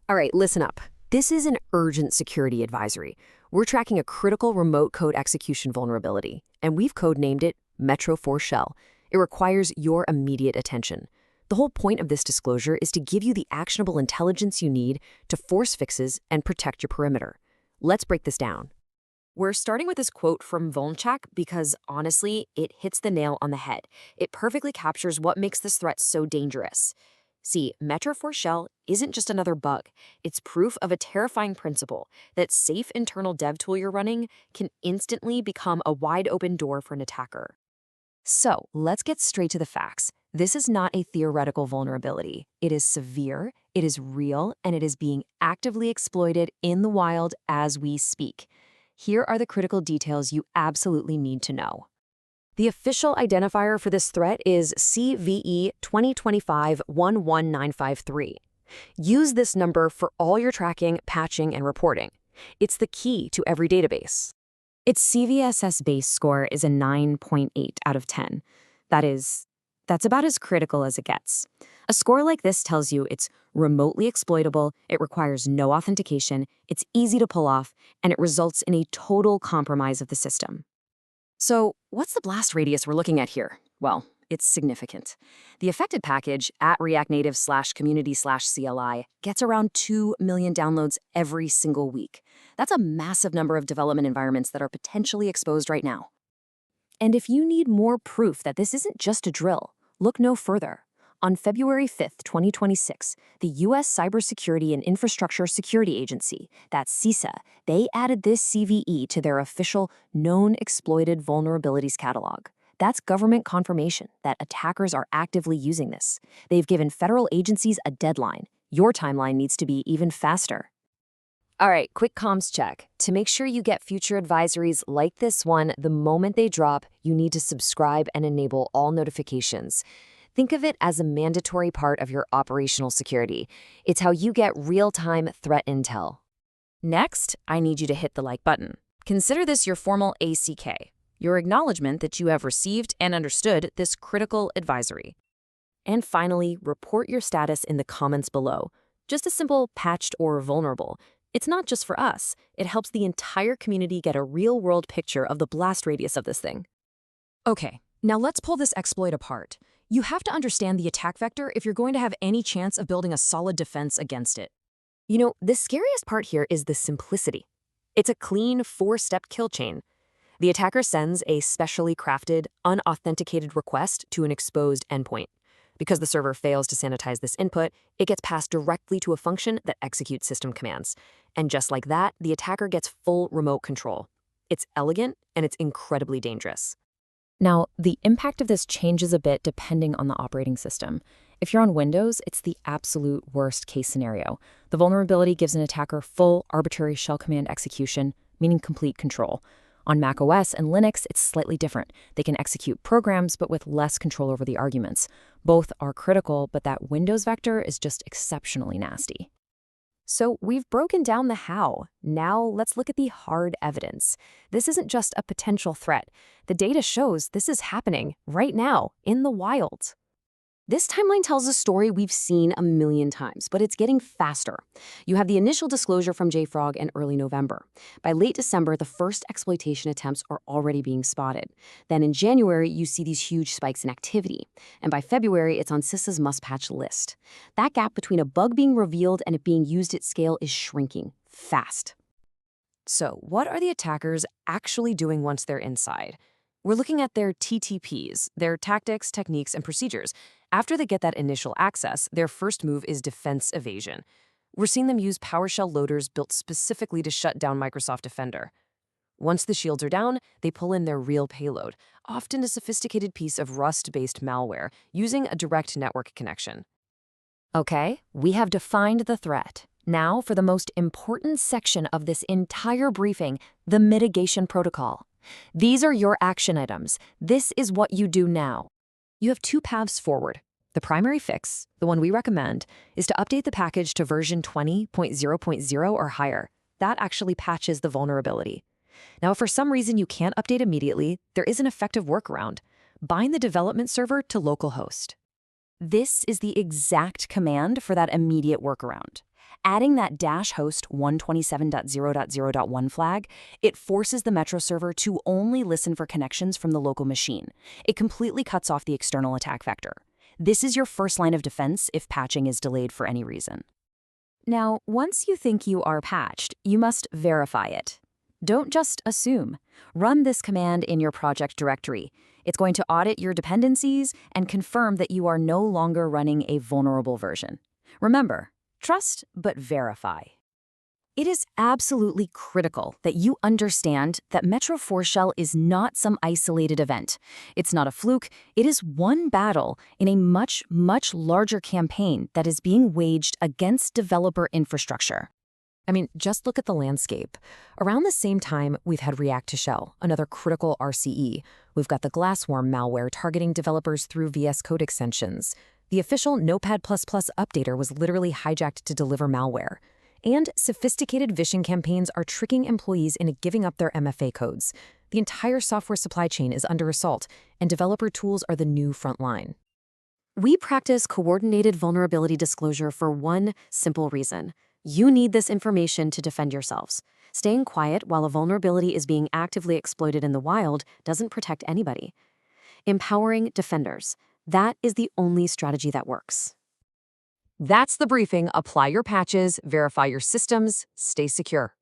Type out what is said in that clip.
All right, listen up. This is an urgent security advisory. We're tracking a critical remote code execution vulnerability, and we've codenamed it Metro4Shell. It requires your immediate attention. The whole point of this disclosure is to give you the actionable intelligence you need to force fixes and protect your perimeter. Let's break this down. We're starting with this quote from Vulncheck because, honestly, it hits the nail on the head. It perfectly captures what makes this threat so dangerous. See, Metro4Shell isn't just another bug. It's proof of a terrifying principle that safe internal dev tool you're running can instantly become a wide-open door for an attacker. So, let's get straight to the facts. This is not a theoretical vulnerability. It is severe, it is real, and it is being actively exploited in the wild as we speak. Here are the critical details you absolutely need to know. The official identifier for this threat is CVE 2025-11953. Use this number for all your tracking, patching, and reporting. It's the key to every database. Its CVSS base score is a 9.8 out of 10. That's about as critical as it gets. A score like this tells you it's remotely exploitable, it requires no authentication, it's easy to pull off, and it results in a total compromise of the system. So, what's the blast radius we're looking at here? Well, it's significant. The affected package at React Native Community CLI gets around 2 million downloads every single week. That's a massive number of development environments that are potentially exposed right now. And if you need more proof that this isn't just a drill, look no further. On February 5th, 2026, the U.S. Cybersecurity and Infrastructure Security Agency, that's CISA, they added this CVE to their official Known Exploited Vulnerabilities catalog. That's government confirmation that attackers are actively using this. They've given federal agencies a deadline. Your timeline needs to be even faster. All right, quick comms check. To make sure you get future advisories like this one the moment they drop, you need to subscribe and enable all notifications. Think of it as a mandatory part of your operational security. It's how you get real-time threat intel. Next, I need you to hit the like button. Consider this your formal ACK, your acknowledgement that you have received and understood this critical advisory. And finally, report your status in the comments below. Just a simple patched or vulnerable. It's not just for us. It helps the entire community get a real-world picture of the blast radius of this thing. Okay, now let's pull this exploit apart. You have to understand the attack vector if you're going to have any chance of building a solid defense against it. You know, the scariest part here is the simplicity. It's a clean 4-step kill chain. The attacker sends a specially crafted, unauthenticated request to an exposed endpoint. Because the server fails to sanitize this input, it gets passed directly to a function that executes system commands. And just like that, the attacker gets full remote control. It's elegant, and it's incredibly dangerous. Now, the impact of this changes a bit depending on the operating system. If you're on Windows, it's the absolute worst case scenario. The vulnerability gives an attacker full arbitrary shell command execution, meaning complete control. On macOS and Linux, it's slightly different. They can execute programs, but with less control over the arguments. Both are critical, but that Windows vector is just exceptionally nasty. So we've broken down the how. Now let's look at the hard evidence. This isn't just a potential threat. The data shows this is happening right now in the wild. This timeline tells a story we've seen a million times, but it's getting faster. You have the initial disclosure from JFrog in early November. By late December, the first exploitation attempts are already being spotted. Then in January, you see these huge spikes in activity. And by February, it's on CISA's must-patch list. That gap between a bug being revealed and it being used at scale is shrinking fast. So what are the attackers actually doing once they're inside? We're looking at their TTPs, their tactics, techniques, and procedures. After they get that initial access, their first move is defense evasion. We're seeing them use PowerShell loaders built specifically to shut down Microsoft Defender. Once the shields are down, they pull in their real payload, often a sophisticated piece of Rust-based malware, using a direct network connection. Okay, we have defined the threat. Now for the most important section of this entire briefing, the mitigation protocol. These are your action items. This is what you do now. You have two paths forward. The primary fix, the one we recommend, is to update the package to version 20.0.0 or higher. That actually patches the vulnerability. Now, if for some reason you can't update immediately, there is an effective workaround. Bind the development server to localhost. This is the exact command for that immediate workaround. Adding that -host 127.0.0.1 flag, it forces the Metro server to only listen for connections from the local machine. It completely cuts off the external attack vector. This is your first line of defense if patching is delayed for any reason. Now, once you think you are patched, you must verify it. Don't just assume. Run this command in your project directory. It's going to audit your dependencies and confirm that you are no longer running a vulnerable version. Remember, trust but verify. It is absolutely critical that you understand that Metro4Shell is not some isolated event. It's not a fluke. It is one battle in a much, much larger campaign that is being waged against developer infrastructure. I mean, just look at the landscape. Around the same time, we've had React to Shell, another critical RCE. We've got the Glassworm malware targeting developers through VS Code extensions. The official Notepad++ updater was literally hijacked to deliver malware. And sophisticated phishing campaigns are tricking employees into giving up their MFA codes. The entire software supply chain is under assault, and developer tools are the new front line. We practice coordinated vulnerability disclosure for one simple reason. You need this information to defend yourselves. Staying quiet while a vulnerability is being actively exploited in the wild doesn't protect anybody. Empowering defenders. That is the only strategy that works. That's the briefing. Apply your patches, verify your systems, stay secure.